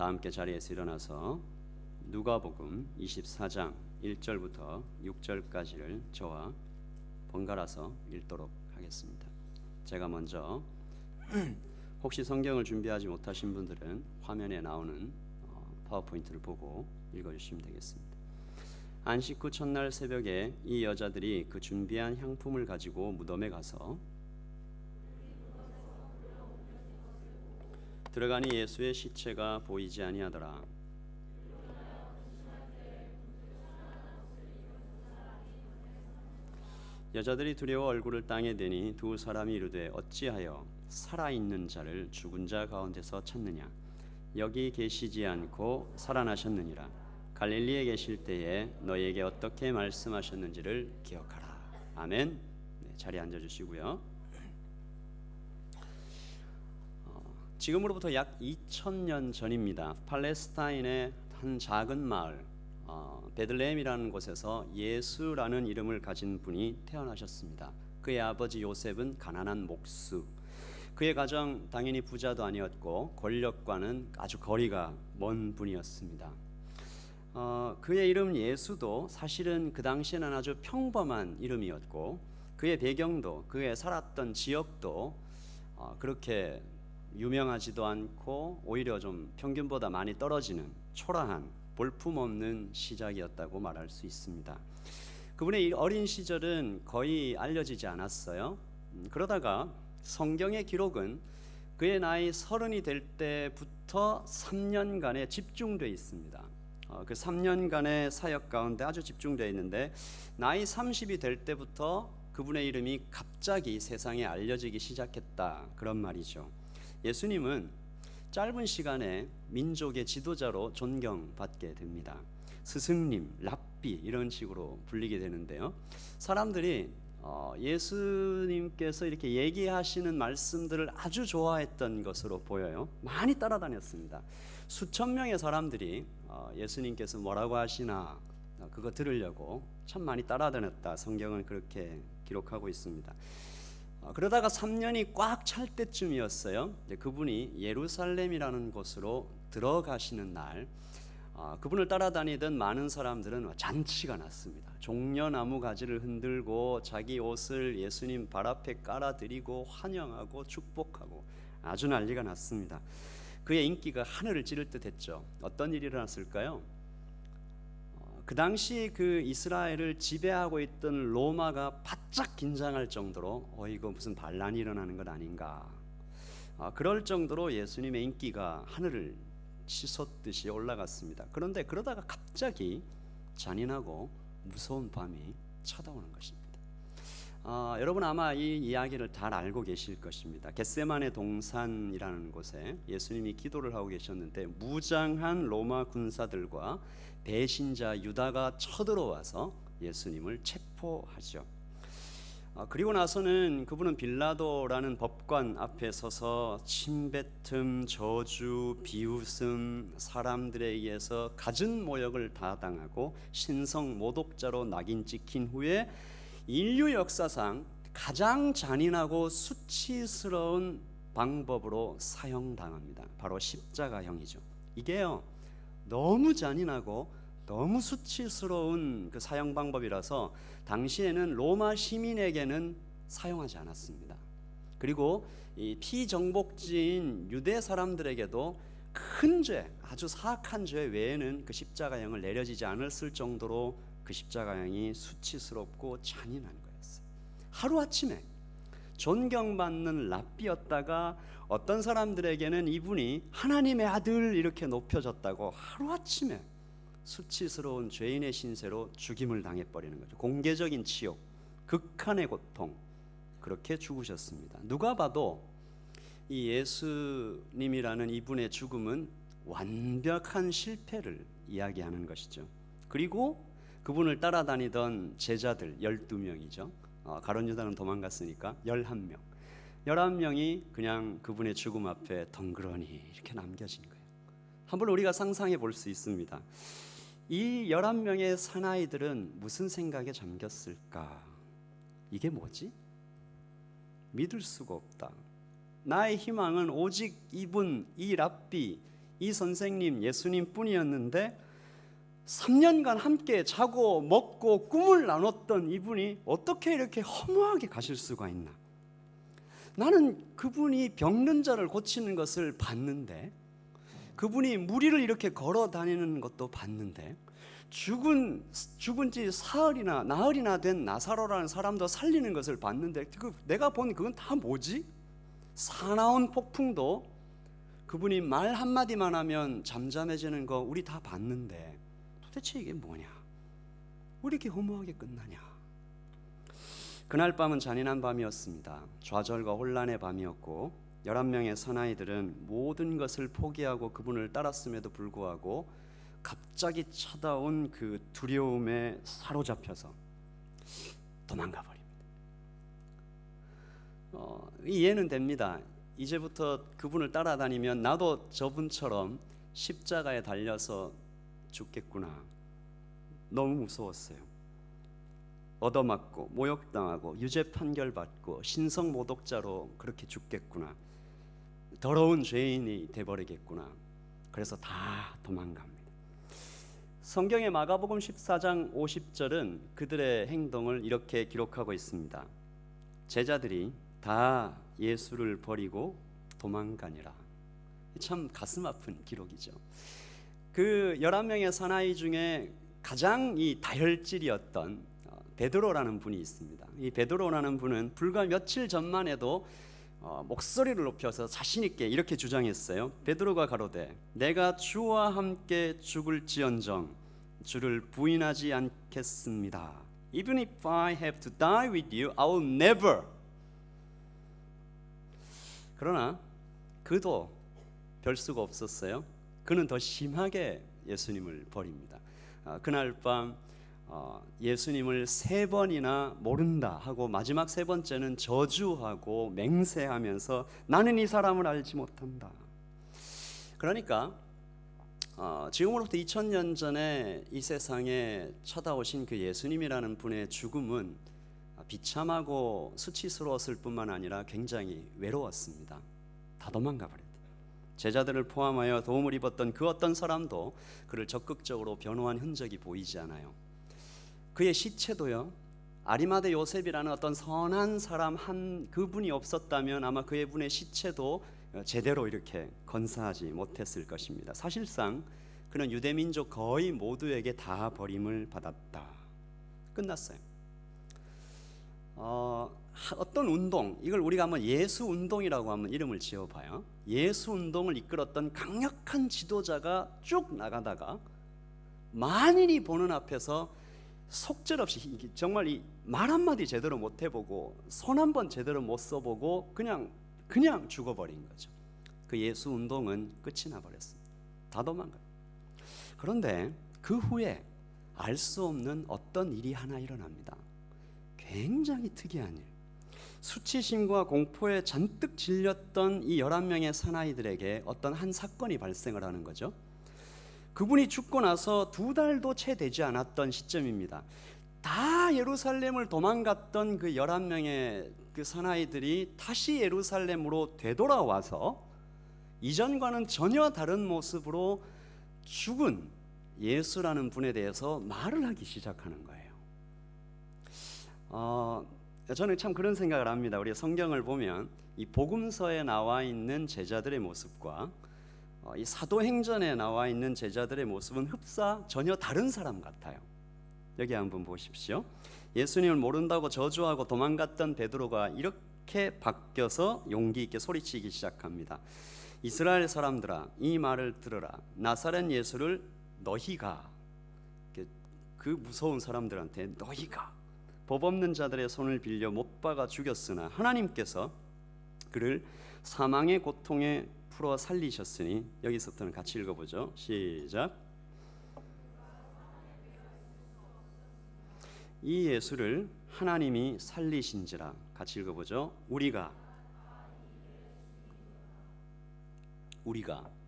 다 함께 자리에서 일어나서 누가복음 24장 1절부터 6절까지를 저와 번갈아서 읽도록 하겠습니다. 제가 먼저 혹시 성경을 준비하지 못하신 분들은 화면에 나오는 파워포인트를 보고 읽어주시면 되겠습니다. 안식 후 첫날 새벽에 이 여자들이 그 준비한 향품을 가지고 무덤에 가서 들어가니 예수의 시체가 보이지 아니하더라. 여자들이 두려워 얼굴을 땅에 대니 두 사람이 이르되 어찌하여 살아있는 자를 죽은 자 가운데서 찾느냐? 여기 계시지 않고 살아나셨느니라. 갈릴리에 계실 때에 너희에게 어떻게 말씀하셨는지를 기억하라. 아멘. 네, 자리에 앉아주시고요. 지금으로부터 약 2000년 전입니다. 팔레스타인의 한 작은 마을 베들레헴이라는 곳에서 예수라는 이름을 가진 분이 태어나셨습니다. 그의 아버지 요셉은 가난한 목수, 그의 가정 당연히 부자도 아니었고 권력과는 아주 거리가 먼 분이었습니다. 그의 이름 예수도 사실은 그 당시에는 아주 평범한 이름이었고 그의 배경도 그의 살았던 지역도 그렇게 유명하지도 않고 오히려 좀 평균보다 많이 떨어지는 초라한 볼품없는 시작이었다고 말할 수 있습니다. 그분의 어린 시절은 거의 알려지지 않았어요. 그러다가 성경의 기록은 그의 나이 30이 될 때부터 3년간에 집중되어 있습니다. 그 3년간의 사역 가운데 아주 집중되어 있는데 나이 30이 될 때부터 그분의 이름이 갑자기 세상에 알려지기 시작했다, 그런 말이죠. 예수님은 짧은 시간에 민족의 지도자로 존경받게 됩니다. 스승님, 랍비 이런 식으로 불리게 되는데요. 사람들이 예수님께서 이렇게 얘기하시는 말씀들을 아주 좋아했던 것으로 보여요. 많이 따라다녔습니다. 수천 명의 사람들이 예수님께서 뭐라고 하시나 그거 들으려고 참 많이 따라다녔다, 성경은 그렇게 기록하고 있습니다. 그러다가 3년이 꽉 찰 때쯤이었어요. 그분이 예루살렘이라는 곳으로 들어가시는 날, 그분을 따라다니던 많은 사람들은 잔치가 났습니다. 종려나무 가지를 흔들고 자기 옷을 예수님 발 앞에 깔아드리고 환영하고 축복하고 아주 난리가 났습니다. 그의 인기가 하늘을 찌를 듯 했죠. 어떤 일이 일어났을까요? 그 당시 그 이스라엘을 지배하고 있던 로마가 바짝 긴장할 정도로 이거 무슨 반란이 일어나는 것 아닌가, 그럴 정도로 예수님의 인기가 하늘을 치솟듯이 올라갔습니다. 그런데 그러다가 갑자기 잔인하고 무서운 밤이 찾아오는 것입니다. 여러분 아마 이 이야기를 잘 알고 계실 것입니다. 겟세마네 동산이라는 곳에 예수님이 기도를 하고 계셨는데 무장한 로마 군사들과 배신자 유다가 쳐들어와서 예수님을 체포하죠. 그리고 나서는 그분은 빌라도라는 법관 앞에 서서 침뱉음, 저주, 비웃음, 사람들에 의해서 갖은 모욕을 다 당하고 신성 모독자로 낙인 찍힌 후에 인류 역사상 가장 잔인하고 수치스러운 방법으로 사형당합니다. 바로 십자가형이죠. 이게요, 너무 잔인하고 너무 수치스러운 그 사형 방법이라서 당시에는 로마 시민에게는 사용하지 않았습니다. 그리고 이 피정복지인 유대 사람들에게도 큰 죄, 아주 사악한 죄 외에는 그 십자가형을 내려지지 않았을 정도로 그 십자가형이 수치스럽고 잔인한 거였어요. 하루아침에 존경받는 랍비였다가 어떤 사람들에게는 이분이 하나님의 아들 이렇게 높여졌다고 하루아침에 수치스러운 죄인의 신세로 죽임을 당해버리는 거죠. 공개적인 치욕, 극한의 고통, 그렇게 죽으셨습니다. 누가 봐도 이 예수님이라는 이분의 죽음은 완벽한 실패를 이야기하는 것이죠. 그리고 그분을 따라다니던 제자들 12명이죠. 가룟 유다는 도망갔으니까 11명. 11명이 그냥 그분의 죽음 앞에 덩그러니 이렇게 남겨진 거예요. 한번 우리가 상상해 볼 수 있습니다. 이 11명의 사나이들은 무슨 생각에 잠겼을까? 이게 뭐지? 믿을 수가 없다. 나의 희망은 오직 이분, 이 랍비, 이 선생님 예수님 뿐이었는데 3년간 함께 자고 먹고 꿈을 나눴던 이분이 어떻게 이렇게 허무하게 가실 수가 있나? 나는 그분이 병든 자를 고치는 것을 봤는데, 그분이 무리를 이렇게 걸어 다니는 것도 봤는데, 죽은 지 사흘이나 나흘이나 된 나사로라는 사람도 살리는 것을 봤는데, 내가 본 그건 다 뭐지? 사나운 폭풍도 그분이 말 한마디만 하면 잠잠해지는 거 우리 다 봤는데 도대체 이게 뭐냐? 왜 이렇게 허무하게 끝나냐? 그날 밤은 잔인한 밤이었습니다. 좌절과 혼란의 밤이었고 11명의 사나이들은 모든 것을 포기하고 그분을 따랐음에도 불구하고 갑자기 찾아온 그 두려움에 사로잡혀서 도망가 버립니다. 이해는 됩니다. 이제부터 그분을 따라다니면 나도 저분처럼 십자가에 달려서 죽겠구나. 너무 무서웠어요. 얻어맞고 모욕당하고 유죄 판결받고 신성 모독자로 그렇게 죽겠구나. 더러운 죄인이 돼버리겠구나. 그래서 다 도망갑니다. 성경의 마가복음 14장 50절은 그들의 행동을 이렇게 기록하고 있습니다. 제자들이 다 예수를 버리고 도망가니라. 참 가슴 아픈 기록이죠. 그 11명의 사나이 중에 가장 이 다혈질이었던 베드로라는 분이 있습니다. 이 베드로라는 분은 불과 며칠 전만 해도 목소리를 높여서 자신 있게 이렇게 주장했어요. 베드로가 가로되 내가 주와 함께 죽을지언정 주를 부인하지 않겠습니다. Even if I have to die with you, I will never. 그러나 그도 별 수가 없었어요. 그는 더 심하게 예수님을 버립니다. 그날 밤 예수님을 3번이나 모른다 하고 마지막 3번째는 저주하고 맹세하면서 나는 이 사람을 알지 못한다. 그러니까 지금으로부터 2000년 전에 이 세상에 찾아오신 그 예수님이라는 분의 죽음은 비참하고 수치스러웠을 뿐만 아니라 굉장히 외로웠습니다. 다 도망가 버렸다. 제자들을 포함하여 도움을 입었던 그 어떤 사람도 그를 적극적으로 변호한 흔적이 보이지 않아요. 그의 시체도요, 아리마대 요셉이라는 어떤 선한 사람 그분이 없었다면 아마 그분의 시체도 제대로 이렇게 건사하지 못했을 것입니다. 사실상 그는 유대민족 거의 모두에게 다 버림을 받았다. 끝났어요. 어떤 운동, 이걸 우리가 한번 예수 운동이라고 한번 이름을 지어봐요. 예수 운동을 이끌었던 강력한 지도자가 쭉 나가다가 만인이 보는 앞에서 속절없이 정말 이 말 한마디 제대로 못 해보고 손 한 번 제대로 못 써보고 그냥 죽어버린 거죠. 그 예수 운동은 끝이 나버렸습니다. 다 도망가요. 그런데 그 후에 알 수 없는 어떤 일이 하나 일어납니다. 굉장히 특이한 일. 수치심과 공포에 잔뜩 질렸던 이 11명의 사나이들에게 어떤 한 사건이 발생을 하는 거죠. 그분이 죽고 나서 2달도 채 되지 않았던 시점입니다. 다 예루살렘을 도망갔던 그 11명의 그 사나이들이 다시 예루살렘으로 되돌아와서 이전과는 전혀 다른 모습으로 죽은 예수라는 분에 대해서 말을 하기 시작하는 거예요. 저는 참 그런 생각을 합니다. 우리 성경을 보면 이 복음서에 나와 있는 제자들의 모습과 이 사도행전에 나와 있는 제자들의 모습은 흡사 전혀 다른 사람 같아요. 여기 한번 보십시오. 예수님을 모른다고 저주하고 도망갔던 베드로가 이렇게 바뀌어서 용기 있게 소리치기 시작합니다. 이스라엘 사람들아, 이 말을 들으라. 나사렛 예수를 너희가, 그 무서운 사람들한테 너희가 법 없는 자들의 손을 빌려 못 박아 죽였으나 하나님께서 그를 사망의 고통에 풀어 살리셨으니, 여기서부터는 같이 읽어보죠. 시작. 이 예수를 하나님이 살리신지라. 같이 읽어보죠. 우리가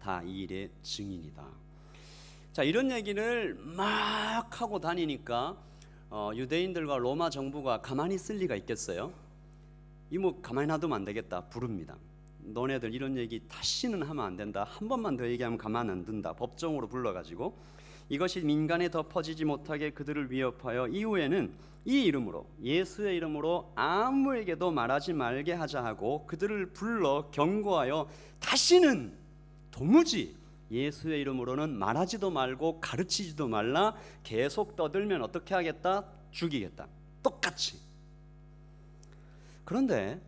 다 이 일의 증인이다. 자, 이런 얘기를 막 하고 다니니까 유대인들과 로마 정부가 가만히 있을 리가 있겠어요? 이 뭐 가만히 놔두면 안 되겠다, 부릅니다. 너네들 이런 얘기 다시는 하면 안 된다. 한 번만 더 얘기하면 가만 안 둔다. 법정으로 불러가지고 이것이 민간에 더 퍼지지 못하게 그들을 위협하여 이후에는 이 이름으로, 예수의 이름으로 아무에게도 말하지 말게 하자 하고 그들을 불러 경고하여 다시는 도무지 예수의 이름으로는 말하지도 말고 가르치지도 말라. 계속 떠들면 어떻게 하겠다? 죽이겠다. 똑같이. 그런데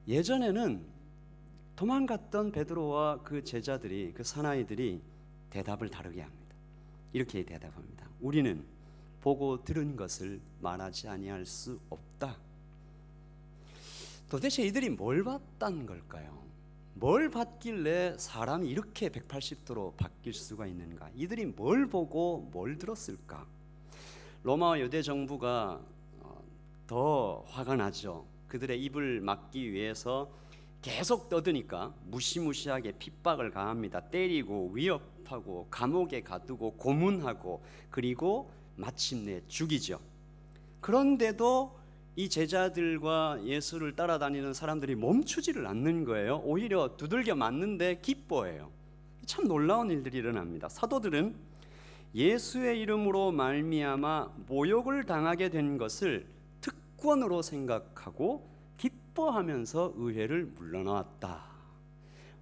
예전에는 도망갔던 베드로와 그 제자들이, 그 사나이들이 대답을 다르게 합니다. 이렇게 대답합니다. 우리는 보고 들은 것을 말하지 아니할 수 없다. 도대체 이들이 뭘 봤다는 걸까요? 뭘 봤길래 사람이 이렇게 180도로 바뀔 수가 있는가? 이들이 뭘 보고 뭘 들었을까? 로마와 유대 정부가 더 화가 나죠. 그들의 입을 막기 위해서 계속 떠드니까 무시무시하게 핍박을 가합니다. 때리고 위협하고 감옥에 가두고 고문하고 그리고 마침내 죽이죠. 그런데도 이 제자들과 예수를 따라다니는 사람들이 멈추지를 않는 거예요. 오히려 두들겨 맞는데 기뻐해요. 참 놀라운 일들이 일어납니다. 사도들은 예수의 이름으로 말미암아 모욕을 당하게 된 것을 특권으로 생각하고 기뻐하면서 의회를 물러나왔다.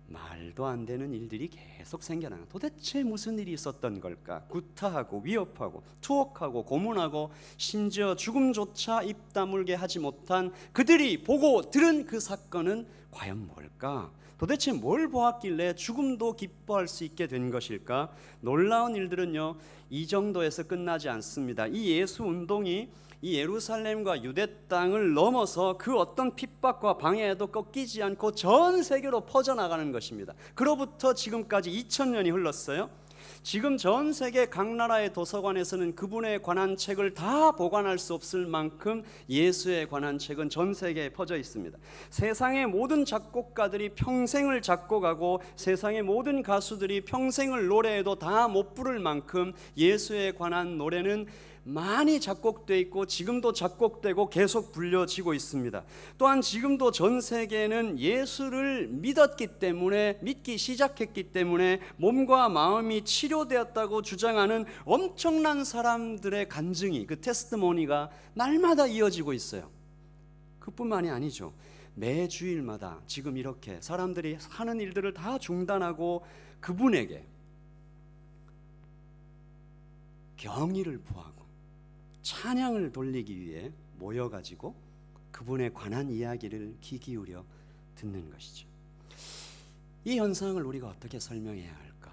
말도 안 되는 일들이 계속 생겨나요. 도대체 무슨 일이 있었던 걸까? 구타하고 위협하고 투옥하고 고문하고 심지어 죽음조차 입 다물게 하지 못한 그들이 보고 들은 그 사건은 과연 뭘까? 도대체 뭘 보았길래 죽음도 기뻐할 수 있게 된 것일까? 놀라운 일들은요, 이 정도에서 끝나지 않습니다. 이 예수 운동이 이 예루살렘과 유대 땅을 넘어서 그 어떤 핍박과 방해에도 꺾이지 않고 전 세계로 퍼져나가는 것입니다. 그로부터 지금까지 2000년이 흘렀어요. 지금 전 세계 각 나라의 도서관에서는 그분에 관한 책을 다 보관할 수 없을 만큼 예수에 관한 책은 전 세계에 퍼져 있습니다. 세상의 모든 작곡가들이 평생을 작곡하고 세상의 모든 가수들이 평생을 노래해도 다 못 부를 만큼 예수에 관한 노래는 많이 작곡되어 있고 지금도 작곡되고 계속 불려지고 있습니다. 또한 지금도 전 세계는 예수를 믿었기 때문에, 믿기 시작했기 때문에 몸과 마음이 치료되었다고 주장하는 엄청난 사람들의 간증이, 그 테스티모니가 날마다 이어지고 있어요. 그뿐만이 아니죠. 매 주일마다 지금 이렇게 사람들이 하는 일들을 다 중단하고 그분에게 경의를 표하고 찬양을 돌리기 위해 모여가지고 그분에 관한 이야기를 귀 기울여 듣는 것이죠. 이 현상을 우리가 어떻게 설명해야 할까?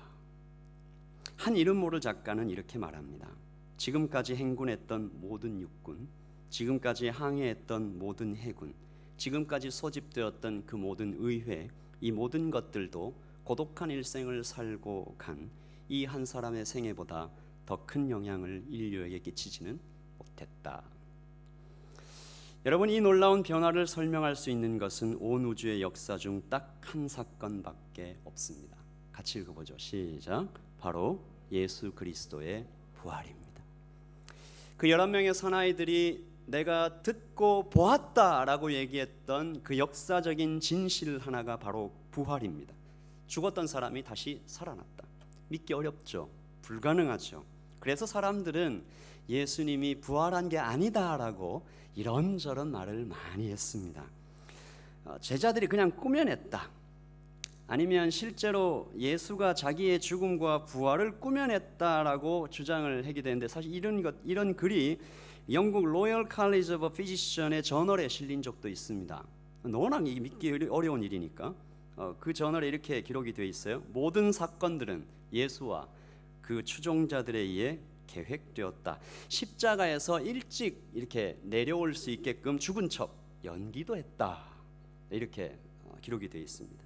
한 이름 모를 작가는 이렇게 말합니다. 지금까지 행군했던 모든 육군, 지금까지 항해했던 모든 해군, 지금까지 소집되었던 그 모든 의회, 이 모든 것들도 고독한 일생을 살고 간 이 한 사람의 생애보다 더 큰 영향을 인류에게 끼치지는 못했다. 여러분, 이 놀라운 변화를 설명할 수 있는 것은 온 우주의 역사 중 딱 한 사건밖에 없습니다. 같이 읽어보죠. 시작. 바로 예수 그리스도의 부활입니다. 그 11명의 사나이들이 내가 듣고 보았다라고 얘기했던 그 역사적인 진실 하나가 바로 부활입니다. 죽었던 사람이 다시 살아났다. 믿기 어렵죠. 불가능하죠. 그래서 사람들은 예수님이 부활한 게 아니다라고 이런저런 말을 많이 했습니다. 제자들이 그냥 꾸며냈다, 아니면 실제로 예수가 자기의 죽음과 부활을 꾸며냈다라고 주장을 하게 되는데, 사실 이런 글이 영국 로열 칼리지 오브 피지션의 저널에 실린 적도 있습니다. 워낙 믿기 어려운 일이니까 그 저널에 이렇게 기록이 되어 있어요. 모든 사건들은 예수와 그 추종자들에 의해 계획되었다. 십자가에서 일찍 이렇게 내려올 수 있게끔 죽은 척 연기도 했다. 이렇게 기록이 되어 있습니다.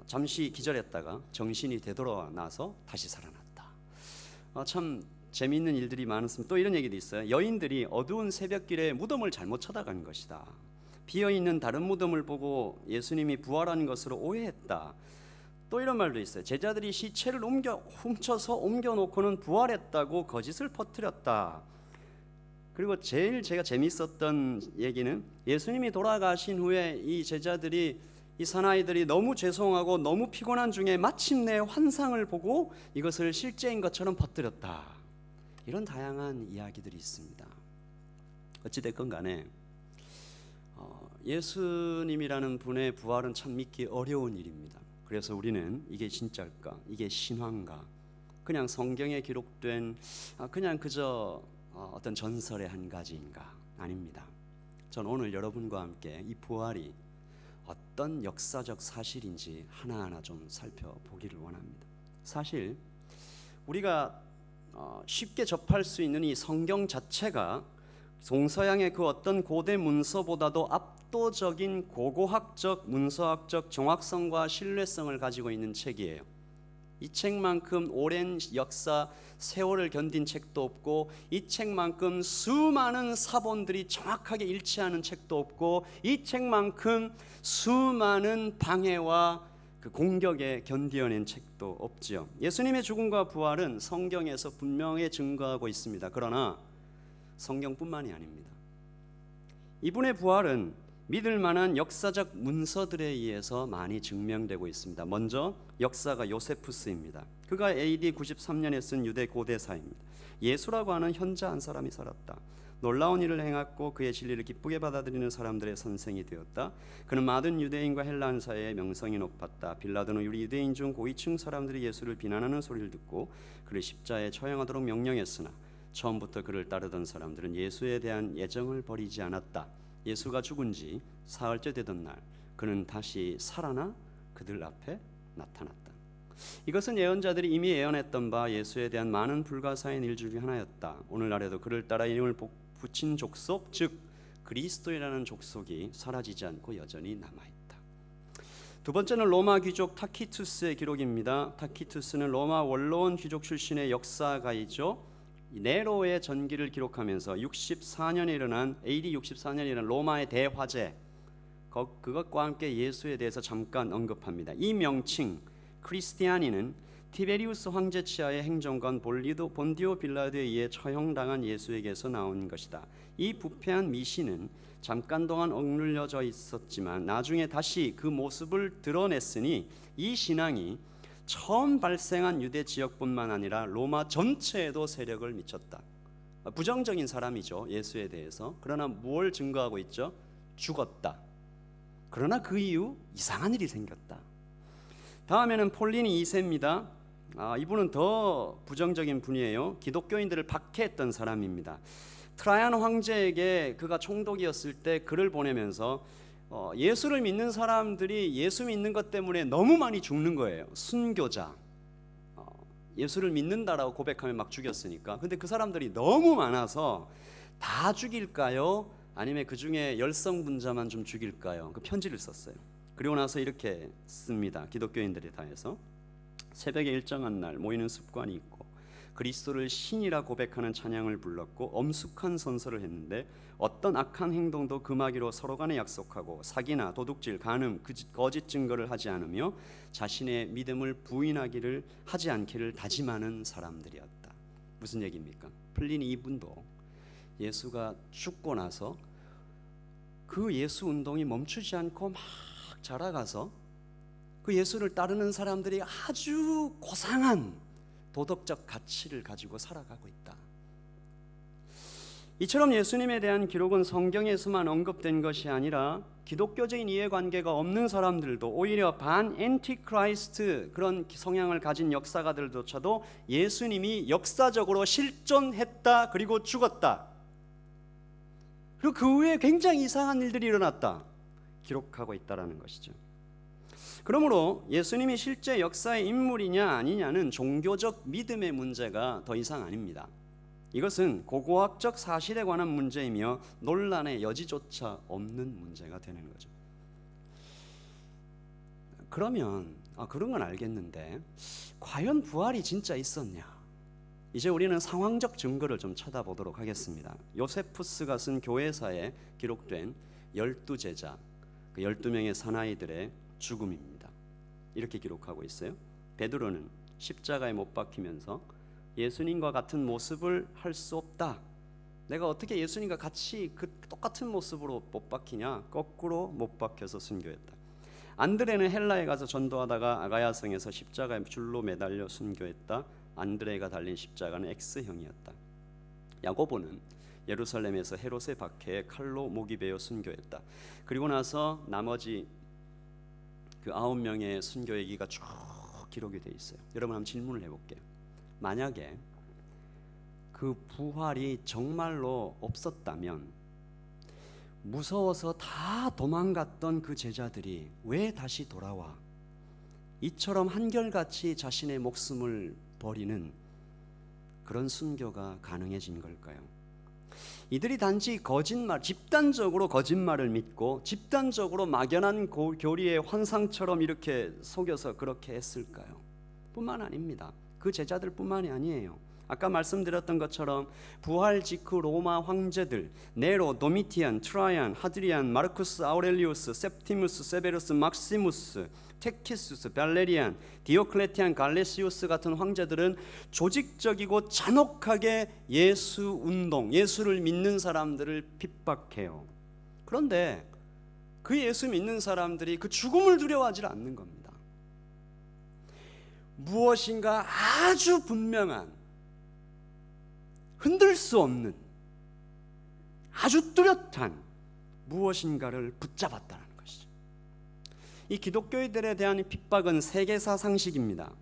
잠시 기절했다가 정신이 되돌아나서 다시 살아났다. 참 재미있는 일들이 많았습니다. 또 이런 얘기도 있어요. 여인들이 어두운 새벽길에 무덤을 잘못 쳐다간 것이다. 비어있는 다른 무덤을 보고 예수님이 부활한 것으로 오해했다. 또 이런 말도 있어요. 제자들이 시체를 훔쳐서 옮겨놓고는 부활했다고 거짓을 퍼뜨렸다. 그리고 제일 제가 재밌었던 얘기는 예수님이 돌아가신 후에 이 제자들이 이 사나이들이 너무 죄송하고 너무 피곤한 중에 마침내 환상을 보고 이것을 실제인 것처럼 퍼뜨렸다. 이런 다양한 이야기들이 있습니다. 어찌됐건 간에 예수님이라는 분의 부활은 참 믿기 어려운 일입니다. 그래서 우리는 이게 진짜일까? 이게 신화인가? 그냥 성경에 기록된 그냥 그저 어떤 전설의 한 가지인가? 아닙니다. 전 오늘 여러분과 함께 이 부활이 어떤 역사적 사실인지 하나하나 좀 살펴보기를 원합니다. 사실 우리가 쉽게 접할 수 있는 이 성경 자체가 동서양의 그 어떤 고대 문서보다도 압도적인 고고학적 문서학적 정확성과 신뢰성을 가지고 있는 책이에요. 이 책만큼 오랜 역사 세월을 견딘 책도 없고, 이 책만큼 수많은 사본들이 정확하게 일치하는 책도 없고, 이 책만큼 수많은 방해와 그 공격에 견디어낸 책도 없지요. 예수님의 죽음과 부활은 성경에서 분명히 증거하고 있습니다. 그러나 성경뿐만이 아닙니다. 이분의 부활은 믿을 만한 역사적 문서들에 의해서 많이 증명되고 있습니다. 먼저 역사가 요세푸스입니다. 그가 AD 93년에 쓴 유대 고대사입니다. 예수라고 하는 현자 한 사람이 살았다. 놀라운 일을 행했고 그의 진리를 기쁘게 받아들이는 사람들의 선생이 되었다. 그는 많은 유대인과 헬라인 사이에 명성이 높았다. 빌라도는 우리 유대인 중 고위층 사람들이 예수를 비난하는 소리를 듣고 그를 십자가에 처형하도록 명령했으나 처음부터 그를 따르던 사람들은 예수에 대한 애정을 버리지 않았다. 예수가 죽은 지 사흘째 되던 날 그는 다시 살아나 그들 앞에 나타났다. 이것은 예언자들이 이미 예언했던 바 예수에 대한 많은 불가사의 일 중에 하나였다. 오늘날에도 그를 따라 이름을 붙인 족속, 즉 그리스도이라는 족속이 사라지지 않고 여전히 남아있다. 두 번째는 로마 귀족 타키투스의 기록입니다. 타키투스는 로마 원로원 귀족 출신의 역사가이죠. 네로의 전기를 기록하면서 64년에 일어난 AD 64년에 일어난 로마의 대화재, 그것과 함께 예수에 대해서 잠깐 언급합니다. 이 명칭 크리스티아니는 티베리우스 황제 치하의 행정관 본디오 빌라도에 의해 처형당한 예수에게서 나온 것이다. 이 부패한 미신은 잠깐 동안 억눌려져 있었지만 나중에 다시 그 모습을 드러냈으니 이 신앙이 처음 발생한 유대 지역뿐만 아니라 로마 전체에도 세력을 미쳤다. 부정적인 사람이죠, 예수에 대해서. 그러나 뭘 증거하고 있죠? 죽었다. 그러나 그 이후 이상한 일이 생겼다. 다음에는 폴리니 2세입니다. 이분은 더 부정적인 분이에요. 기독교인들을 박해했던 사람입니다. 트라이안 황제에게 그가 총독이었을 때 글을 보내면서 예수를 믿는 사람들이 예수 믿는 것 때문에 너무 많이 죽는 거예요. 순교자, 예수를 믿는다라고 고백하면 막 죽였으니까. 근데 그 사람들이 너무 많아서 다 죽일까요? 아니면 그 중에 열성분자만 좀 죽일까요? 그 편지를 썼어요. 그리고 나서 이렇게 씁니다. 기독교인들이 다 해서 새벽에 일정한 날 모이는 습관이 있고 그리스도를 신이라 고백하는 찬양을 불렀고 엄숙한 선서를 했는데 어떤 악한 행동도 금하기로 서로 간에 약속하고 사기나 도둑질, 간음, 거짓 증거를 하지 않으며 자신의 믿음을 부인하기를 하지 않기를 다짐하는 사람들이었다. 무슨 얘기입니까? 플리니 이분도 예수가 죽고 나서 그 예수 운동이 멈추지 않고 막 자라가서 그 예수를 따르는 사람들이 아주 고상한 도덕적 가치를 가지고 살아가고 있다. 이처럼 예수님에 대한 기록은 성경에서만 언급된 것이 아니라 기독교적인 이해관계가 없는 사람들도 오히려 반 엔티크라이스트 그런 성향을 가진 역사가들조차도 예수님이 역사적으로 실존했다, 그리고 죽었다, 그리고 그 후에 굉장히 이상한 일들이 일어났다 기록하고 있다는 것이죠. 그러므로 예수님이 실제 역사의 인물이냐 아니냐는 종교적 믿음의 문제가 더 이상 아닙니다. 이것은 고고학적 사실에 관한 문제이며 논란의 여지조차 없는 문제가 되는 거죠. 그러면 그런 건 알겠는데 과연 부활이 진짜 있었냐? 이제 우리는 상황적 증거를 좀 찾아보도록 하겠습니다. 요세푸스가 쓴 교회사에 기록된 12제자, 그 12명의 사나이들의 죽음입니다. 이렇게 기록하고 있어요. 베드로는 십자가에 못 박히면서 예수님과 같은 모습을 할 수 없다. 내가 어떻게 예수님과 같이 그 똑같은 모습으로 못 박히냐? 거꾸로 못 박혀서 순교했다. 안드레는 헬라에 가서 전도하다가 아가야성에서 십자가에 줄로 매달려 순교했다. 안드레가 달린 십자가는 X형이었다. 야고보는 예루살렘에서 헤롯의 박해에 칼로 목이 베어 순교했다. 그리고 나서 나머지 그 9명의 순교 얘기가 쭉 기록이 돼 있어요. 여러분 한번 질문을 해볼게요. 만약에 그 부활이 정말로 없었다면 무서워서 다 도망갔던 그 제자들이 왜 다시 돌아와 이처럼 한결같이 자신의 목숨을 버리는 그런 순교가 가능해진 걸까요? 이들이 단지 거짓말, 집단적으로 거짓말을 믿고 집단적으로 막연한 교리의 환상처럼 이렇게 속여서 그렇게 했을까요? 뿐만 아닙니다. 그 제자들뿐만이 아니에요. 아까 말씀드렸던 것처럼 부활 직후 로마 황제들 네로, 도미티안, 트라이안, 하드리안, 마르쿠스 아우렐리우스, septimus, 세베루스, 막시무스, 테키수스, 발레리안, 디오클레티안, 갈레시우스 같은 황제들은 조직적이고 잔혹하게 예수 운동, 예수를 믿는 사람들을 핍박해요. 그런데 그 예수 믿는 사람들이 그 죽음을 두려워하지 않는 겁니다. 무엇인가 아주 분명한, 흔들 수 없는, 아주 뚜렷한 무엇인가를 붙잡았다는 것이죠. 이 기독교인들에 대한 핍박은 세계사 상식입니다.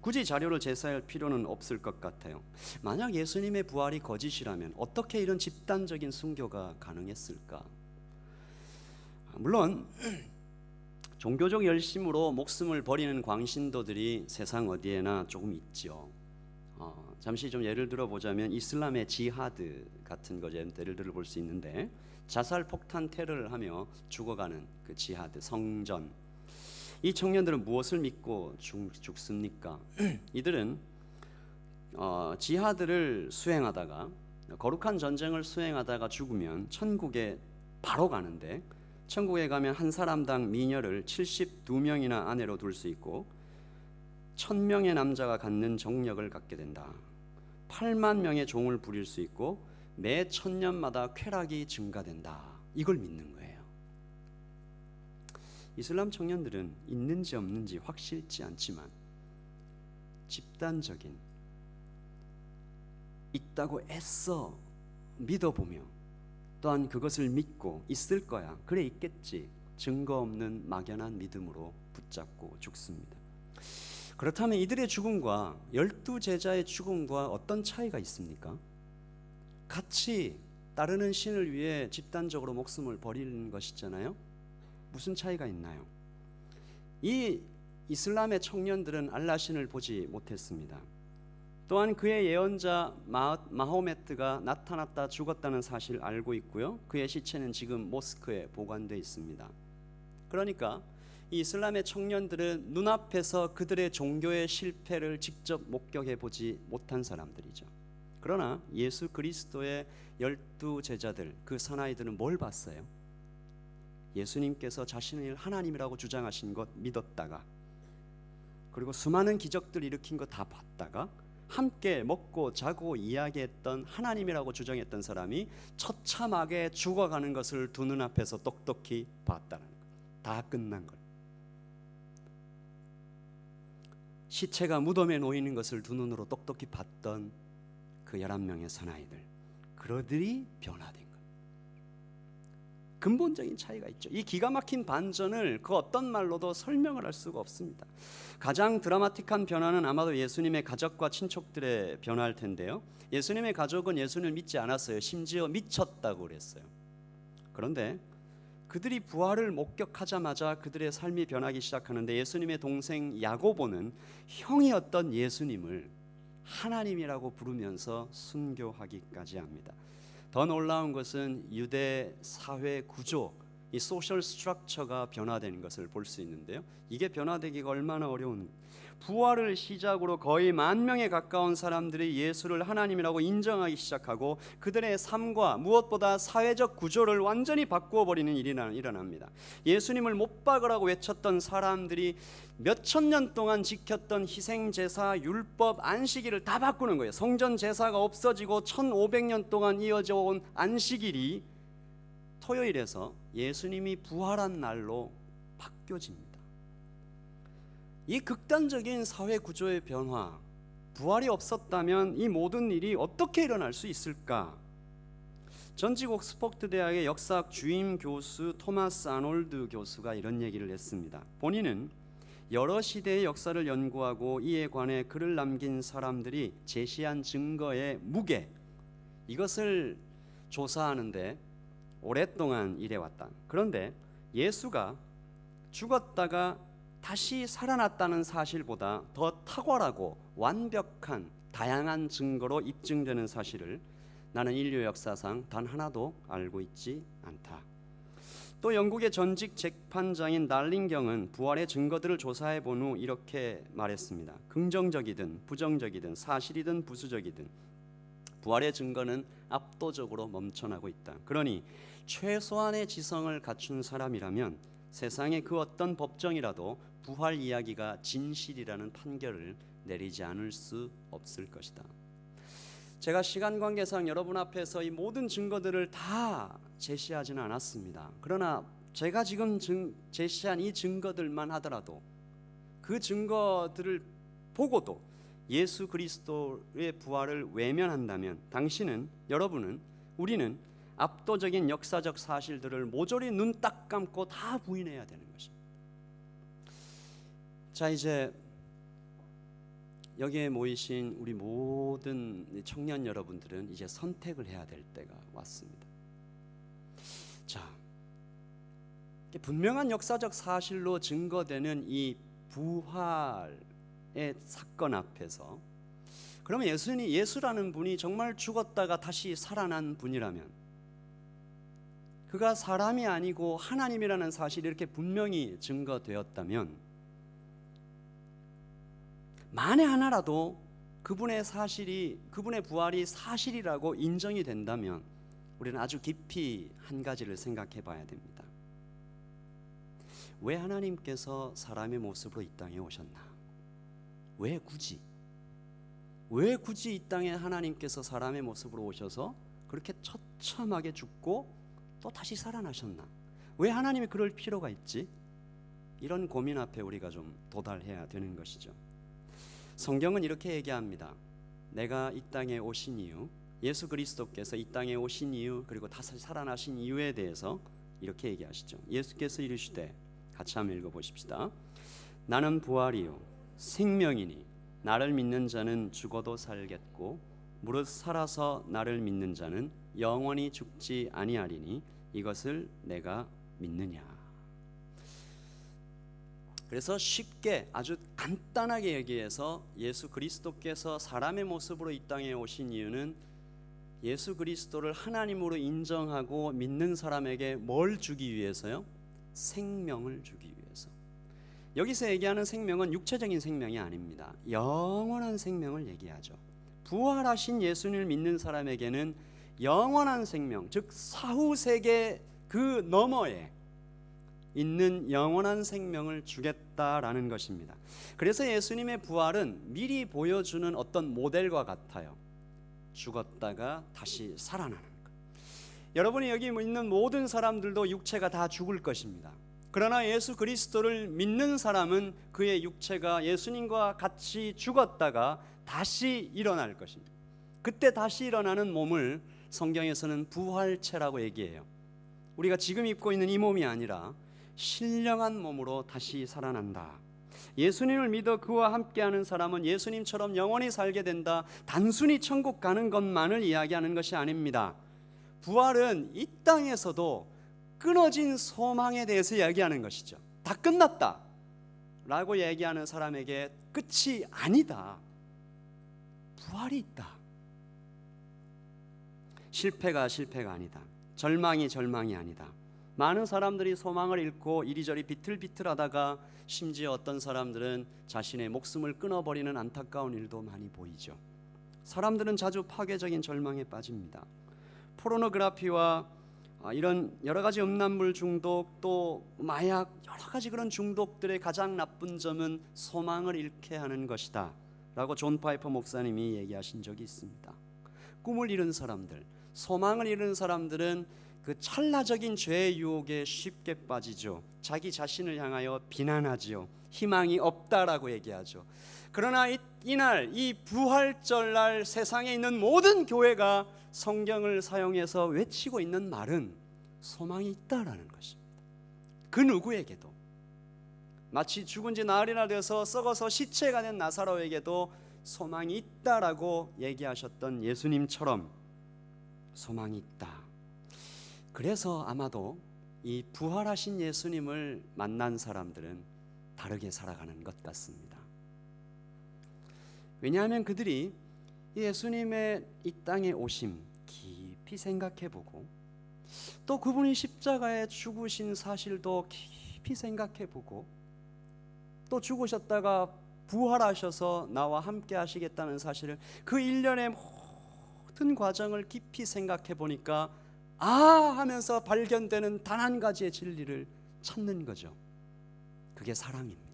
굳이 자료를 제시할 필요는 없을 것 같아요. 만약 예수님의 부활이 거짓이라면 어떻게 이런 집단적인 순교가 가능했을까? 물론 종교적 열심으로 목숨을 버리는 광신도들이 세상 어디에나 조금 있죠. 잠시 좀 예를 들어보자면 이슬람의 지하드 같은 거 예를 들어볼 수 있는데, 자살 폭탄 테러를 하며 죽어가는 그 지하드, 성전. 이 청년들은 무엇을 믿고 죽습니까? 이들은 지하드를 수행하다가, 거룩한 전쟁을 수행하다가 죽으면 천국에 바로 가는데, 천국에 가면 한 사람당 미녀를 72명이나 아내로 둘 수 있고 1000명의 남자가 갖는 정력을 갖게 된다. 8만 명의 종을 부릴 수 있고 매 1000년마다 쾌락이 증가된다. 이걸 믿는 거예요. 이슬람 청년들은 있는지 없는지 확실치 않지만 집단적인, 있다고 애써 믿어보며 또한 그것을 믿고 있을 거야, 그래 있겠지, 증거 없는 막연한 믿음으로 붙잡고 죽습니다. 그렇다면 이들의 죽음과 12제자의 죽음과 어떤 차이가 있습니까? 같이 따르는 신을 위해 집단적으로 목숨을 버리는 것이잖아요. 무슨 차이가 있나요? 이 이슬람의 청년들은 알라신을 보지 못했습니다. 또한 그의 예언자 마호메트가 나타났다 죽었다는 사실을 알고 있고요. 그의 시체는 지금 모스크에 보관되어 있습니다. 그러니까 이 이슬람의 청년들은 눈앞에서 그들의 종교의 실패를 직접 목격해 보지 못한 사람들이죠. 그러나 예수 그리스도의 12제자들, 그 사나이들은 뭘 봤어요? 예수님께서 자신을 하나님이라고 주장하신 것 믿었다가, 그리고 수많은 기적들 일으킨 거 다 봤다가, 함께 먹고 자고 이야기했던 하나님이라고 주장했던 사람이 처참하게 죽어가는 것을 두 눈앞에서 똑똑히 봤다는 것. 다 끝난 것. 시체가 무덤에 놓이는 것을 두 눈으로 똑똑히 봤던 그 11명의 사나이들, 그들이 변화된 것. 근본적인 차이가 있죠. 이 기가 막힌 반전을 그 어떤 말로도 설명을 할 수가 없습니다. 가장 드라마틱한 변화는 아마도 예수님의 가족과 친척들의 변화일 텐데요. 예수님의 가족은 예수님을 믿지 않았어요. 심지어 미쳤다고 그랬어요. 그런데 그들이 부활을 목격하자마자 그들의 삶이 변하기 시작하는데, 예수님의 동생 야고보는 형이었던 예수님을 하나님이라고 부르면서 순교하기까지 합니다. 더 놀라운 것은 유대 사회 구조, 이 소셜 스트럭처가 변화되는 것을 볼 수 있는데요. 이게 변화되기가 얼마나 어려운, 부활을 시작으로 거의 10,000명에 가까운 사람들이 예수를 하나님이라고 인정하기 시작하고 그들의 삶과 무엇보다 사회적 구조를 완전히 바꾸어 버리는 일이 일어납니다. 예수님을 못 박으라고 외쳤던 사람들이 몇천 년 동안 지켰던 희생제사, 율법, 안식일을 다 바꾸는 거예요. 성전 제사가 없어지고 1500년 동안 이어져 온 안식일이 토요일에서 예수님이 부활한 날로 바뀌어집니다. 이 극단적인 사회 구조의 변화, 부활이 없었다면 이 모든 일이 어떻게 일어날 수 있을까? 전직 옥스퍼드 대학의 역사학 주임 교수 토마스 아놀드 교수가 이런 얘기를 했습니다. 본인은 여러 시대의 역사를 연구하고 이에 관해 글을 남긴 사람들이 제시한 증거의 무게, 이것을 조사하는데 오랫동안 일해왔다. 그런데 예수가 죽었다가 다시 살아났다는 사실보다 더 탁월하고 완벽한 다양한 증거로 입증되는 사실을 나는 인류 역사상 단 하나도 알고 있지 않다. 또 영국의 전직 재판장인 날링경은 부활의 증거들을 조사해 본 후 이렇게 말했습니다. 긍정적이든 부정적이든 사실이든 부수적이든 부활의 증거는 압도적으로 넘쳐나고 있다. 그러니 최소한의 지성을 갖춘 사람이라면 세상의 그 어떤 법정이라도 부활 이야기가 진실이라는 판결을 내리지 않을 수 없을 것이다. 제가 시간 관계상 여러분 앞에서 이 모든 증거들을 다 제시하지는 않았습니다. 그러나 제가 지금 제시한 이 증거들만 하더라도 그 증거들을 보고도 예수 그리스도의 부활을 외면한다면 당신은, 여러분은, 우리는 압도적인 역사적 사실들을 모조리 눈 딱 감고 다 부인해야 되는 것입니다. 자, 이제 여기에 모이신 우리 모든 청년 여러분들은 이제 선택을 해야 될 때가 왔습니다. 자, 분명한 역사적 사실로 증거되는 이 부활의 사건 앞에서, 그러면 예수라는 분이 정말 죽었다가 다시 살아난 분이라면, 그가 사람이 아니고 하나님이라는 사실이 이렇게 분명히 증거되었다면, 만에 하나라도 그분의 부활이 사실이라고 인정이 된다면 우리는 아주 깊이 한 가지를 생각해 봐야 됩니다. 왜 하나님께서 사람의 모습으로 이 땅에 오셨나? 왜 굳이 이 땅에 하나님께서 사람의 모습으로 오셔서 그렇게 처참하게 죽고 또 다시 살아나셨나? 왜 하나님이 그럴 필요가 있지? 이런 고민 앞에 우리가 좀 도달해야 되는 것이죠. 성경은 이렇게 얘기합니다. 내가 이 땅에 오신 이유, 예수 그리스도께서 이 땅에 오신 이유, 그리고 다시 살아나신 이유에 대해서 이렇게 얘기하시죠. 예수께서 이르시되, 같이 한번 읽어보십시다. 나는 부활이요 생명이니 나를 믿는 자는 죽어도 살겠고 무릇 살아서 나를 믿는 자는 영원히 죽지 아니하리니 이것을 내가 믿느냐. 그래서 쉽게 아주 간단하게 얘기해서 예수 그리스도께서 사람의 모습으로 이 땅에 오신 이유는 예수 그리스도를 하나님으로 인정하고 믿는 사람에게 뭘 주기 위해서요? 생명을 주기 위해서. 여기서 얘기하는 생명은 육체적인 생명이 아닙니다. 영원한 생명을 얘기하죠. 부활하신 예수님을 믿는 사람에게는 영원한 생명, 즉 사후세계 그 너머에 있는 영원한 생명을 주겠다라는 것입니다. 그래서 예수님의 부활은 미리 보여주는 어떤 모델과 같아요. 죽었다가 다시 살아나는 것. 여러분이 여기 있는 모든 사람들도 육체가 다 죽을 것입니다. 그러나 예수 그리스도를 믿는 사람은 그의 육체가 예수님과 같이 죽었다가 다시 일어날 것입니다. 그때 다시 일어나는 몸을 성경에서는 부활체라고 얘기해요. 우리가 지금 입고 있는 이 몸이 아니라 신령한 몸으로 다시 살아난다. 예수님을 믿어 그와 함께하는 사람은 예수님처럼 영원히 살게 된다. 단순히 천국 가는 것만을 이야기하는 것이 아닙니다. 부활은 이 땅에서도 끊어진 소망에 대해서 이야기하는 것이죠. 다 끝났다 라고 얘기하는 사람에게 끝이 아니다. 부활이 있다. 실패가 아니다. 절망이 아니다. 많은 사람들이 소망을 잃고 이리저리 비틀비틀하다가 심지어 어떤 사람들은 자신의 목숨을 끊어버리는 안타까운 일도 많이 보이죠. 사람들은 자주 파괴적인 절망에 빠집니다. 포르노그래피와 이런 여러 가지 음란물 중독, 또 마약, 여러 가지 그런 중독들의 가장 나쁜 점은 소망을 잃게 하는 것이다 라고 존 파이퍼 목사님이 얘기하신 적이 있습니다. 꿈을 잃은 사람들, 소망을 잃은 사람들은 그 찰나적인 죄의 유혹에 쉽게 빠지죠. 자기 자신을 향하여 비난하지요. 희망이 없다라고 얘기하죠. 그러나 이날 이 부활절날 세상에 있는 모든 교회가 성경을 사용해서 외치고 있는 말은 소망이 있다라는 것입니다. 그 누구에게도, 마치 죽은 지 나흘이나 되어서 썩어서 시체가 된 나사로에게도 소망이 있다라고 얘기하셨던 예수님처럼 소망이 있다. 그래서 아마도 이 부활하신 예수님을 만난 사람들은 다르게 살아가는 것 같습니다. 왜냐하면 그들이 예수님의 이 땅에 오심 깊이 생각해보고, 또 그분이 십자가에 죽으신 사실도 깊이 생각해보고, 또 죽으셨다가 부활하셔서 나와 함께 하시겠다는 사실을, 그 일련의 모든 과정을 깊이 생각해 보니까 하면서 발견되는 단 한 가지의 진리를 찾는 거죠. 그게 사랑입니다.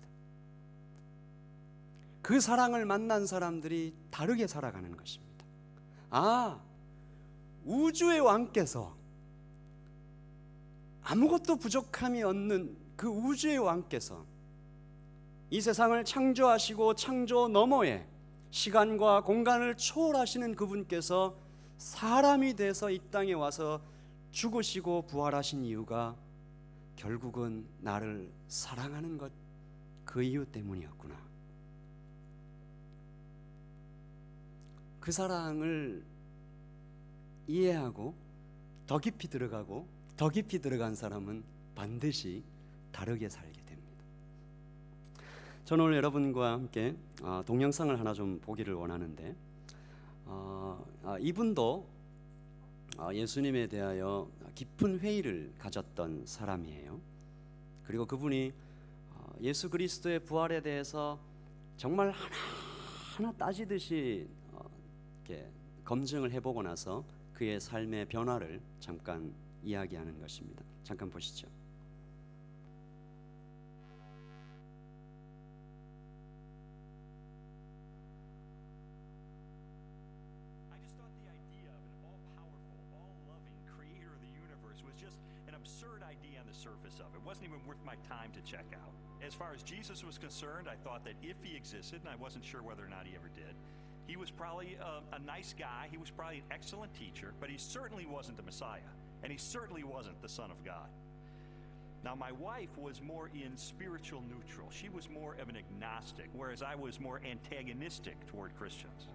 그 사랑을 만난 사람들이 다르게 살아가는 것입니다. 우주의 왕께서, 아무것도 부족함이 없는 그 우주의 왕께서, 이 세상을 창조하시고 창조 너머에 시간과 공간을 초월하시는 그분께서 사람이 돼서 이 땅에 와서 죽으시고 부활하신 이유가 결국은 나를 사랑하는 것, 그 이유 때문이었구나. 그 사랑을 이해하고 더 깊이 들어가고 더 깊이 들어간 사람은 반드시 다르게 살게 됩니다. 저는 오늘 여러분과 함께 동영상을 하나 좀 보기를 원하는데, 이분도 예수님에 대하여 깊은 회의를 가졌던 사람이에요. 그리고 그분이 예수 그리스도의 부활에 대해서 정말 하나하나 따지듯이 이렇게 검증을 해보고 나서 그의 삶의 변화를 잠깐 이야기하는 것입니다. 잠깐 보시죠. Surface of it wasn't even worth my time to check out. As far as Jesus was concerned, I thought that if he existed, and I wasn't sure whether or not he ever did, he was probably a nice guy, he was probably an excellent teacher, but he certainly wasn't the Messiah, and he certainly wasn't the Son of God. Now, my wife was more in spiritual neutral. She was more of an agnostic, whereas I was more antagonistic toward Christians.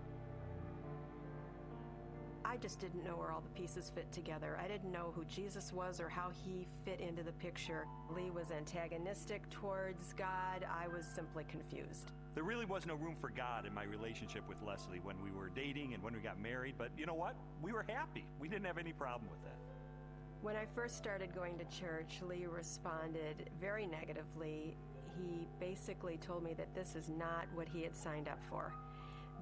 I just didn't know where all the pieces fit together. I didn't know who Jesus was or how he fit into the picture. Lee was antagonistic towards God. I was simply confused. There really was no room for God in my relationship with Leslie when we were dating and when we got married, but you know what? We were happy. We didn't have any problem with that. When I first started going to church, Lee responded very negatively. He basically told me that this is not what he had signed up for.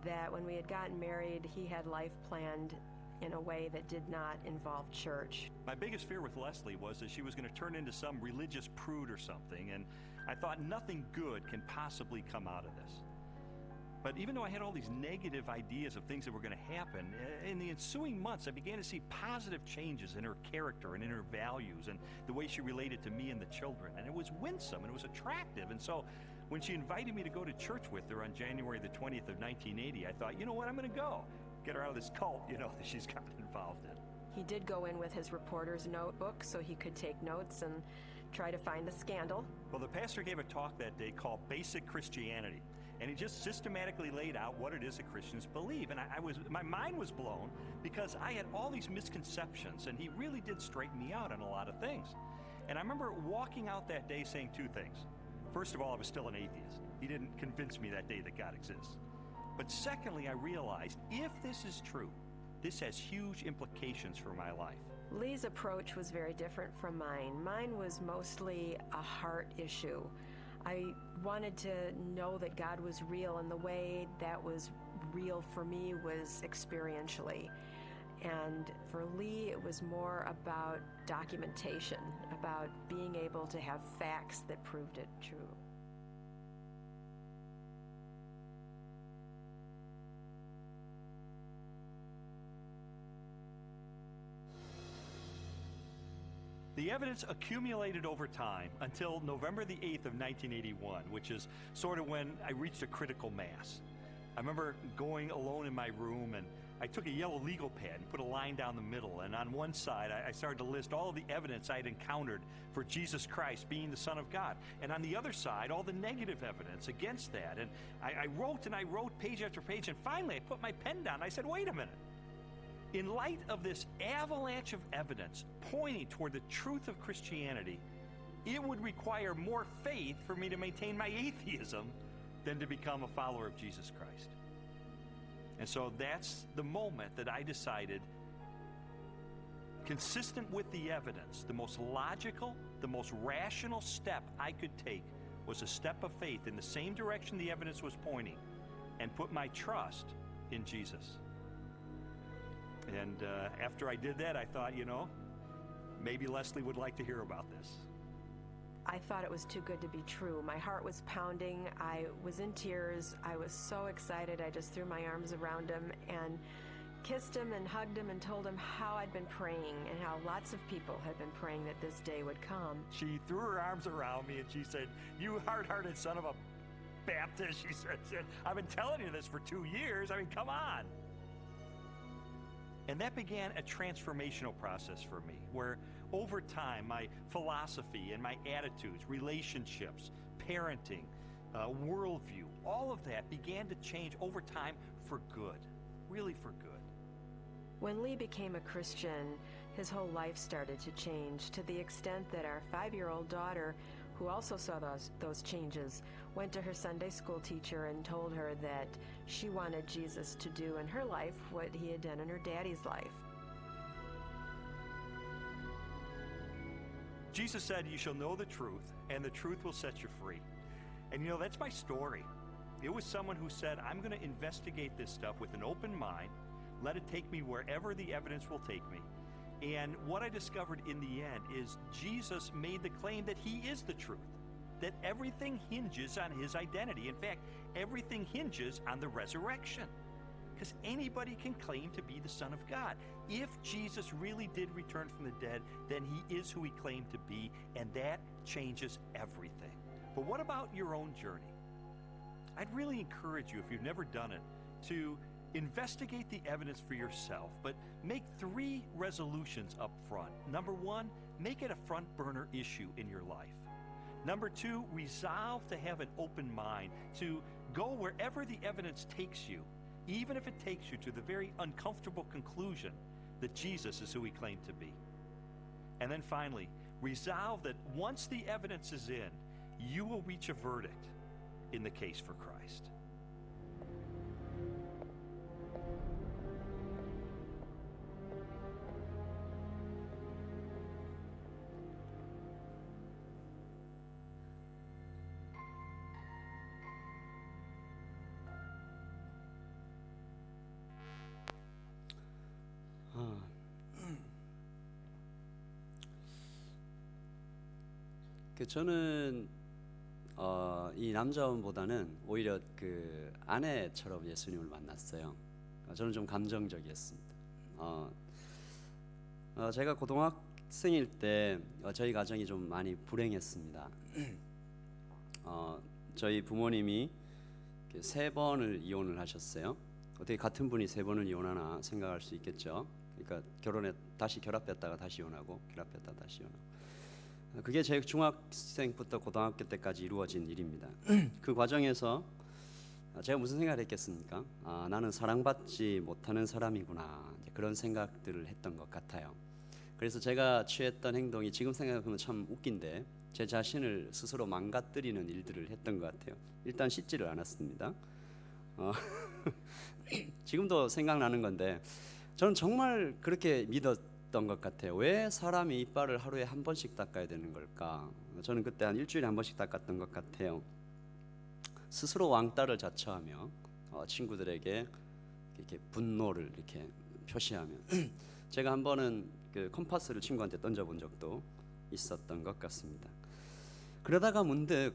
That when we had gotten married, he had life planned in a way that did not involve church. My biggest fear with Leslie was that she was going to turn into some religious prude or something, and I thought nothing good can possibly come out of this. But even though I had all these negative ideas of things that were going to happen, in the ensuing months I began to see positive changes in her character and in her values and the way she related to me and the children, and it was winsome and it was attractive. And so when she invited me to go to church with her on January the 20th of 1980, I thought, you know what, I'm going to go. Get her out of this cult, that she's gotten involved in. He did go in with his reporter's notebook so he could take notes and try to find the scandal. Well, the pastor gave a talk that day called Basic Christianity, and he just systematically laid out what it is that Christians believe. And my mind was blown because I had all these misconceptions, and he really did straighten me out on a lot of things. And I remember walking out that day saying two things. First of all, I was still an atheist. He didn't convince me that day that God exists. But secondly, I realized if this is true, this has huge implications for my life. Lee's approach was very different from mine. Mine was mostly a heart issue. I wanted to know that God was real, and the way that was real for me was experientially. And for Lee, it was more about documentation, about being able to have facts that proved it true. The evidence accumulated over time until November the 8th of 1981, which is sort of when I reached a critical mass. I remember going alone in my room, and I took a yellow legal pad and put a line down the middle, and on one side I started to list all of the evidence I had encountered for Jesus Christ being the Son of God, and on the other side all the negative evidence against that. And I wrote and I wrote page after page, and finally I put my pen down and I said, wait a minute. In light of this avalanche of evidence pointing toward the truth of Christianity, it would require more faith for me to maintain my atheism than to become a follower of Jesus Christ. And so that's the moment that I decided, consistent with the evidence, the most logical, the most rational step I could take was a step of faith in the same direction the evidence was pointing, and put my trust in Jesus. And after I did that, I thought, maybe Leslie would like to hear about this. I thought it was too good to be true. My heart was pounding. I was in tears. I was so excited. I just threw my arms around him and kissed him and hugged him and told him how I'd been praying and how lots of people had been praying that this day would come. She threw her arms around me and she said, "You hard-hearted son of a Baptist," she said, "I've been telling you this for 2 years. I mean, come on." And that began a transformational process for me, where over time my philosophy and my attitudes, relationships, parenting, worldview, all of that began to change over time for good, really for good. When Lee became a Christian, his whole life started to change, to the extent that our 5-year-old daughter, who also saw those changes, went to her Sunday school teacher and told her that she wanted Jesus to do in her life what he had done in her daddy's life. Jesus said, "You shall know the truth, and the truth will set you free." And that's my story. It was someone who said, I'm going to investigate this stuff with an open mind, let it take me wherever the evidence will take me. And what I discovered in the end is Jesus made the claim that he is the truth, that everything hinges on his identity. In fact, everything hinges on the resurrection, because anybody can claim to be the Son of God. If Jesus really did return from the dead, then he is who he claimed to be, and that changes everything. But what about your own journey? I'd really encourage you, if you've never done it, to investigate the evidence for yourself, but make 3 resolutions up front. Number 1, make it a front burner issue in your life. Number 2, resolve to have an open mind, to go wherever the evidence takes you, even if it takes you to the very uncomfortable conclusion that Jesus is who he claimed to be. And then finally, resolve that once the evidence is in, you will reach a verdict in the case for Christ. 저는 이 남자분보다는 오히려 그 아내처럼 예수님을 만났어요. 저는 좀 감정적이었습니다. 제가 고등학생일 때 저희 가정이 좀 많이 불행했습니다. 저희 부모님이 3번을 이혼을 하셨어요. 어떻게 같은 분이 3번을 이혼하나 생각할 수 있겠죠. 그러니까 결혼에 다시 결합했다가 다시 이혼하고 결합했다가 다시 이혼하고. 그게 제 중학생부터 고등학교 때까지 이루어진 일입니다. 그 과정에서 제가 무슨 생각을 했겠습니까? 나는 사랑받지 못하는 사람이구나, 이제 그런 생각들을 했던 것 같아요. 그래서 제가 취했던 행동이 지금 생각하면 참 웃긴데 제 자신을 스스로 망가뜨리는 일들을 했던 것 같아요. 일단 씻지를 않았습니다. 지금도 생각나는 건데 저는 정말 그렇게 믿었던 것 같아요. 왜 사람이 이빨을 하루에 한 번씩 닦아야 되는 걸까? 저는 그때 한 일주일에 한 번씩 닦았던 것 같아요. 스스로 왕따를 자처하며 친구들에게 이렇게 분노를 이렇게 표시하며 제가 한 번은 그 컴파스를 친구한테 던져본 적도 있었던 것 같습니다. 그러다가 문득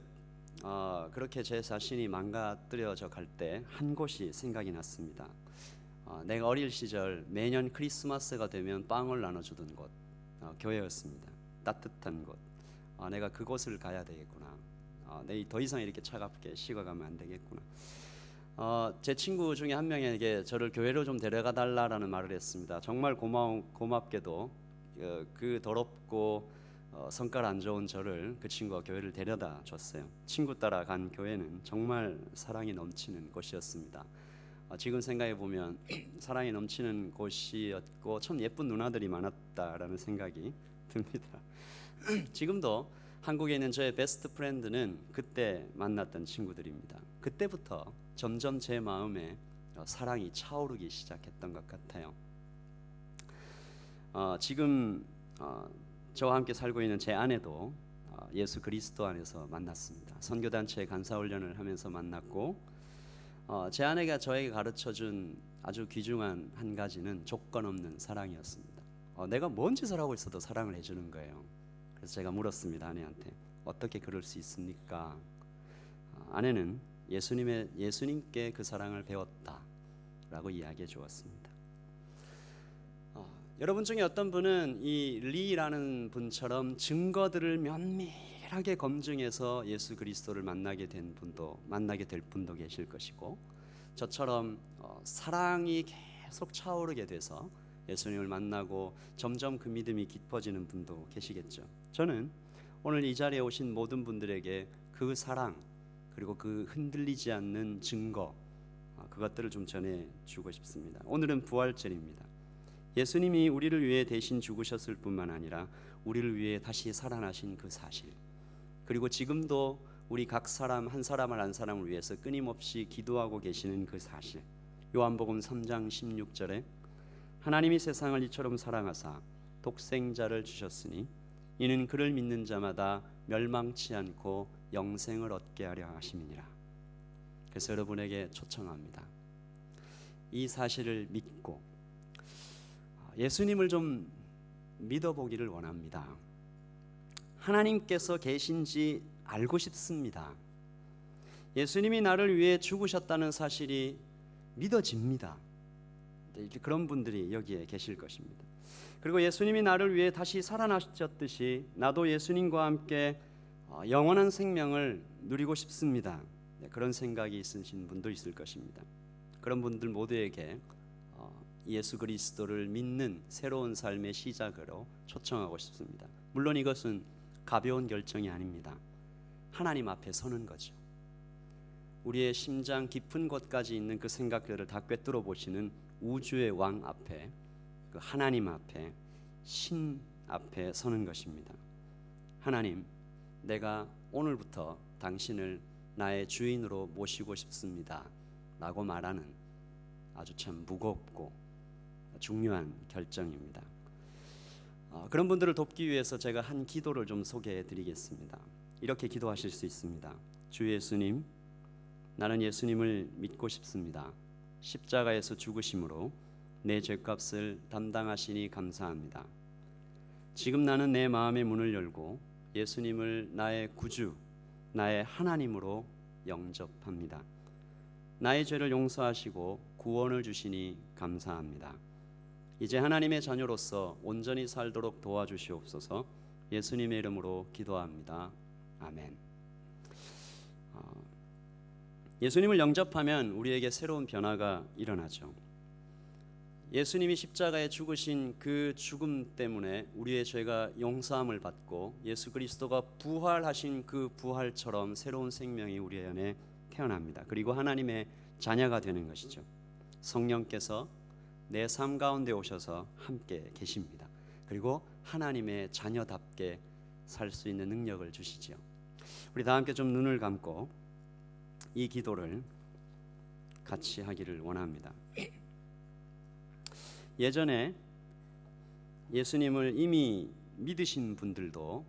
그렇게 제 자신이 망가뜨려져 갈 때 한 곳이 생각이 났습니다. 내가 어릴 시절 매년 크리스마스가 되면 빵을 나눠주던 곳, 교회였습니다. 따뜻한 곳, 내가 그곳을 가야 되겠구나. 내 더 이상 이렇게 차갑게 식어가면 안 되겠구나. 제 친구 중에 한 명에게 저를 교회로 좀 데려가 달라라는 말을 했습니다. 정말 고맙게도 그 더럽고 성깔 안 좋은 저를 그 친구가 교회를 데려다 줬어요. 친구 따라 간 교회는 정말 사랑이 넘치는 곳이었습니다. 지금 생각해 보면 사랑이 넘치는 곳이었고 참 예쁜 누나들이 많았다라는 생각이 듭니다. 지금도 한국에 있는 저의 베스트 프렌드는 그때 만났던 친구들입니다. 그때부터 점점 제 마음에 사랑이 차오르기 시작했던 것 같아요. 지금 저와 함께 살고 있는 제 아내도 예수 그리스도 안에서 만났습니다. 선교단체 간사훈련을 하면서 만났고, 제 아내가 저에게 가르쳐준 아주 귀중한 한 가지는 조건 없는 사랑이었습니다. 내가 뭔 짓을 하고 있어도 사랑을 해주는 거예요. 그래서 제가 물었습니다. 아내한테 어떻게 그럴 수 있습니까? 아내는 예수님께 그 사랑을 배웠다라고 이야기해 주었습니다. 여러분 중에 어떤 분은 이 리라는 분처럼 증거들을 면밀하게 검증해서 예수 그리스도를 만나게 될 분도 계실 것이고, 저처럼 사랑이 계속 차오르게 돼서 예수님을 만나고 점점 그 믿음이 깊어지는 분도 계시겠죠. 저는 오늘 이 자리에 오신 모든 분들에게 그 사랑 그리고 그 흔들리지 않는 증거, 그것들을 좀 전해주고 싶습니다. 오늘은 부활절입니다. 예수님이 우리를 위해 대신 죽으셨을 뿐만 아니라 우리를 위해 다시 살아나신 그 사실, 그리고 지금도 우리 각 사람 한 사람을 위해서 끊임없이 기도하고 계시는 그 사실. 요한복음 3장 16절에 하나님이 세상을 이처럼 사랑하사 독생자를 주셨으니 이는 그를 믿는 자마다 멸망치 않고 영생을 얻게 하려 하심이니라. 그래서 여러분에게 초청합니다. 이 사실을 믿고 예수님을 좀 믿어보기를 원합니다. 하나님께서 계신지 알고 싶습니다. 예수님이 나를 위해 죽으셨다는 사실이 믿어집니다. 그런 분들이 여기에 계실 것입니다. 그리고 예수님이 나를 위해 다시 살아나셨듯이 나도 예수님과 함께 영원한 생명을 누리고 싶습니다. 그런 생각이 있으신 분도 있을 것입니다. 그런 분들 모두에게 예수 그리스도를 믿는 새로운 삶의 시작으로 초청하고 싶습니다. 물론 이것은 가벼운 결정이 아닙니다. 하나님 앞에 서는 거죠. 우리의 심장 깊은 곳까지 있는 그 생각들을 다 꿰뚫어 보시는 우주의 왕 앞에, 그 하나님 앞에, 신 앞에 서는 것입니다. 하나님, 내가 오늘부터 당신을 나의 주인으로 모시고 싶습니다 라고 말하는 아주 참 무겁고 중요한 결정입니다. 그런 분들을 돕기 위해서 제가 한 기도를 좀 소개해 드리겠습니다. 이렇게 기도하실 수 있습니다. 주 예수님, 나는 예수님을 믿고 싶습니다. 십자가에서 죽으심으로 내 죄값을 담당하시니 감사합니다. 지금 나는 내 마음의 문을 열고 예수님을 나의 구주, 나의 하나님으로 영접합니다. 나의 죄를 용서하시고 구원을 주시니 감사합니다. 이제 하나님의 자녀로서 온전히 살도록 도와주시옵소서. 예수님의 이름으로 기도합니다. 아멘. 예수님을 영접하면 우리에게 새로운 변화가 일어나죠. 예수님이 십자가에 죽으신 그 죽음 때문에 우리의 죄가 용서함을 받고 예수 그리스도가 부활하신 그 부활처럼 새로운 생명이 우리 안에 태어납니다. 그리고 하나님의 자녀가 되는 것이죠. 성령께서 내 삶 가운데 오셔서 함께 계십니다. 그리고 하나님의 자녀답게 살 수 있는 능력을 주시죠. 우리 다 함께 좀 눈을 감고 이 기도를 같이 하기를 원합니다. 예전에 예수님을 이미 믿으신 분들도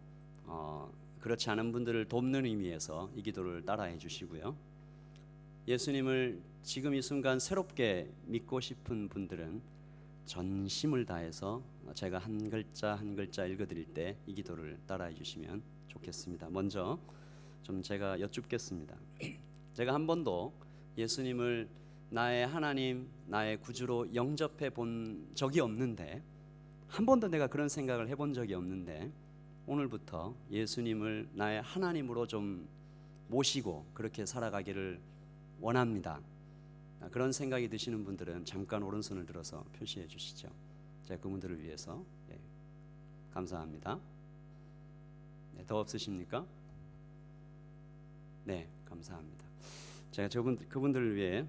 그렇지 않은 분들을 돕는 의미에서 이 기도를 따라해 주시고요. 예수님을 지금 이 순간 새롭게 믿고 싶은 분들은 전심을 다해서 제가 한 글자 한 글자 읽어드릴 때 이 기도를 따라해 주시면 좋겠습니다. 먼저 좀 제가 여쭙겠습니다. 제가 한 번도 예수님을 나의 하나님, 나의 구주로 영접해 본 적이 없는데, 한 번도 내가 그런 생각을 해본 적이 없는데 오늘부터 예수님을 나의 하나님으로 좀 모시고 그렇게 살아가기를 원합니다. 그런 생각이 드시는 분들은 잠깐 오른손을 들어서 표시해 주시죠. 제가 그분들을 위해서 감사합니다. 네, 더 없으십니까? 네, 감사합니다. 제가 그분들을 위해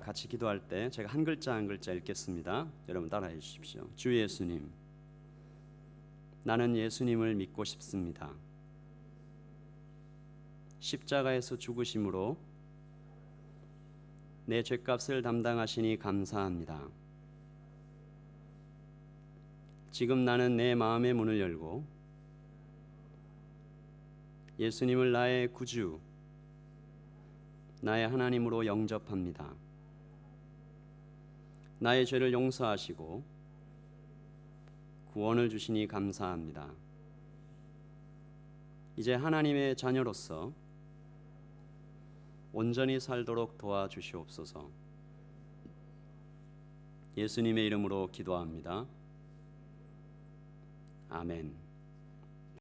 같이 기도할 때 제가 한 글자 한 글자 읽겠습니다. 여러분 따라해 주십시오. 주 예수님, 나는 예수님을 믿고 싶습니다. 십자가에서 죽으심으로 내 죄값을 담당하시니 감사합니다. 지금 나는 내 마음의 문을 열고 예수님을 나의 구주, 나의 하나님으로 영접합니다. 나의 죄를 용서하시고 구원을 주시니 감사합니다. 이제 하나님의 자녀로서 온전히 살도록 도와주시옵소서. 예수님의 이름으로 기도합니다. 아멘.